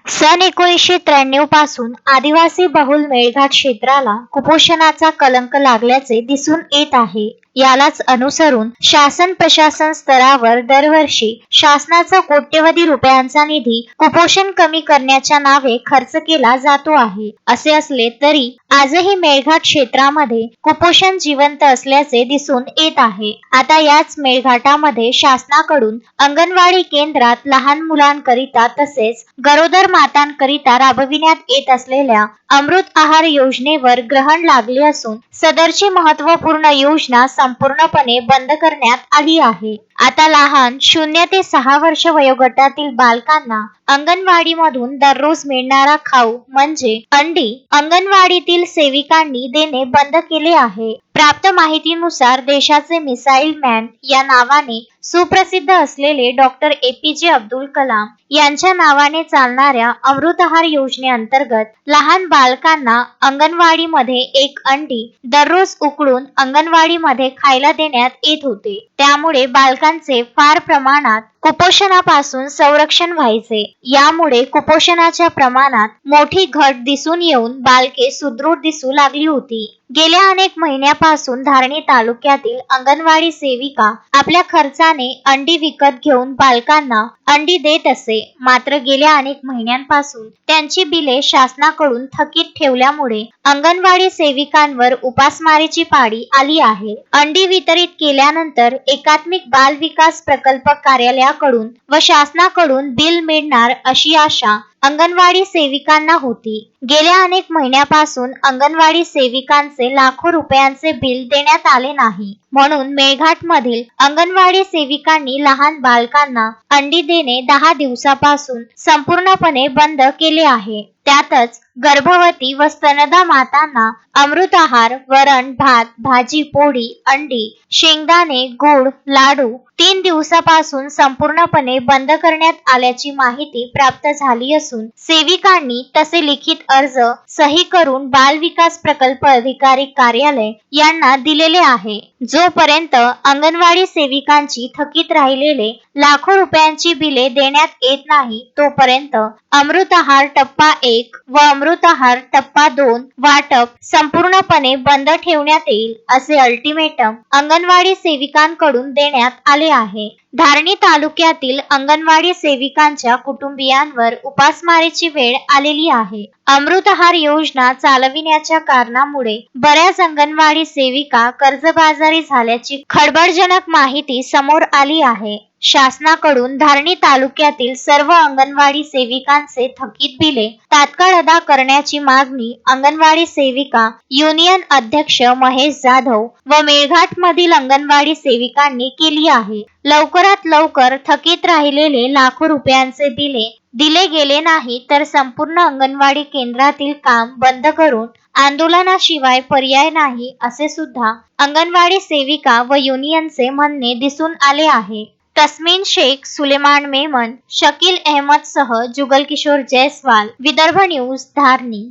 सन 1993 पासून आदिवासी बहुल मेळघाट क्षेत्राला कुपोषणाचा कलंक लागल्याचे दिसून येत आहे. यालाच अनुसरून शासन प्रशासन स्तरावर दरवर्षी शासनाचा कोट्यवधी रुपयांचा निधी कुपोषण कमी करण्याच्या नावे खर्च केला जातो आहे. असे असले तरी आजही मेळघाट क्षेत्रामध्ये कुपोषण जिवंत असल्याचे दिसून येत आहे. आता याच मेळघाटामध्ये शासनाकडून अंगणवाडी केंद्रात लहान मुलांकरिता तसेच गरोदर मातांकरिता राबविण्यात येत असलेल्या अमृत आहार योजनेवर ग्रहण लागले असून सदरची महत्त्वपूर्ण योजना संपूर्णपणे बंद करण्यात आली आहे. आता लहान 0 ते 6 वर्ष वयोगटातील बालकांना अंगणवाडीमधून दररोज मिळणारा खाऊ म्हणजे अंडी अंगणवाडीतील सेविकांनी देणे बंद केले आहे. प्राप्त माहितीनुसार देशाचे मिसाईल मॅन या नावाने सुप्रसिद्ध असलेले डॉक्टर APJ अब्दुल कलाम यांच्या नावाने चालणाऱ्या अमृत आहार योजनेअंतर्गत लहान बालकांना अंगणवाडीमध्ये एक अंडी दररोज उकडून अंगणवाडीमध्ये खायला देण्यात येत होते. त्यामुळे बालकांचे फार प्रमाणात कुपोषणापासून संरक्षण व्हायचे. यामुळे कुपोषणाच्या प्रमाणात मोठी घट दिसून येऊन बालके सुदृढ दिसू लागली होती. गेल्या अनेक महिन्यापासून धारणी तालुक्यातील अंगणवाडी सेविका आपल्या खर्चाने अंडी विकत घेऊन बालकांना अंडी देत असे. मात्र गेल्या अनेक महिन्यांपासून त्यांची बिले शासनाकडून थकीत ठेवल्यामुळे अंगणवाडी सेविकांवर उपासमारीची पाळी आली आहे. अंडी वितरित केल्यानंतर एकात्मिक बाल विकास प्रकल्प कार्यालयाकडून व शासनाकडून बिल मिळणार अशी आशा अंगणवाडी सेविकांना होती. गेल्या अनेक महिन्यापासून अंगणवाडी सेविकांचे लाखो रुपयांचे बिल देण्यात आले नाही. म्हणून मेळघाट मधील अंगणवाडी सेविकांनी लहान बालकांना अंडी देणे 10 दिवसापासून संपूर्णपणे बंद केले आहे. त्यातच गर्भवती व स्तनदा मातांना अमृत आहार, वरण, भात, भाजी, पोळी, अंडी, शेंगदाणे, गूळ, लाडू 3 दिवसापासून संपूर्णपणे बंद करण्यात आल्याची माहिती प्राप्त झाली असून सेविकांनी तसे लिखित अर्ज सही करून बाल विकास प्रकल्प अधिकारी कार्यालय यांना दिलेले आहे. जोपर्यंत अंगणवाडी सेविकांची थकीत राहिलेले लाखो रुपयांची बिले देण्यात येत नाही तोपर्यंत अमृत आहार टप्पा 1 व अमृत आहार टप्पा 2 वाटप संपूर्णपणे बंद ठेवण्यात येईल असे अल्टिमेटम अंगणवाडी सेविकांकडून देण्यात आले आहे. धारणी तालुक्यातील अंगणवाडी सेविकांच्या कुटुंबियांवर उपासमारीची वेळ आलेली आहे. अमृत आहार योजना चालविण्याच्या कारणामुळे बऱ्याच अंगणवाडी सेविका कर्जबाजारी झाल्याची खळबळजनक माहिती समोर आली आहे. शासनाकडून धारणी तालुक्यातील सर्व अंगणवाडी सेविकांचे थकीत बिले तात्काळ अदा करण्याची मागणी अंगणवाडी सेविका युनियन अध्यक्ष महेश जाधव व मेळघाट मधील अंगणवाडी सेविकांनी केली आहे. लवकरात लवकर थकीत राहिलेले लाखो रुपयांचे बिले दिले गेले नाही तर संपूर्ण अंगणवाडी केंद्रातील काम बंद करून आंदोलनाशिवाय पर्याय नाही असे सुद्धा अंगणवाडी सेविका व युनियनचे म्हणणे दिसून आले आहे. तस्मीन शेख, सुलेमान मेमन, शकील अहमद सह जुगल किशोर जयस्वाल, विदर्भ न्यूज, धारणी.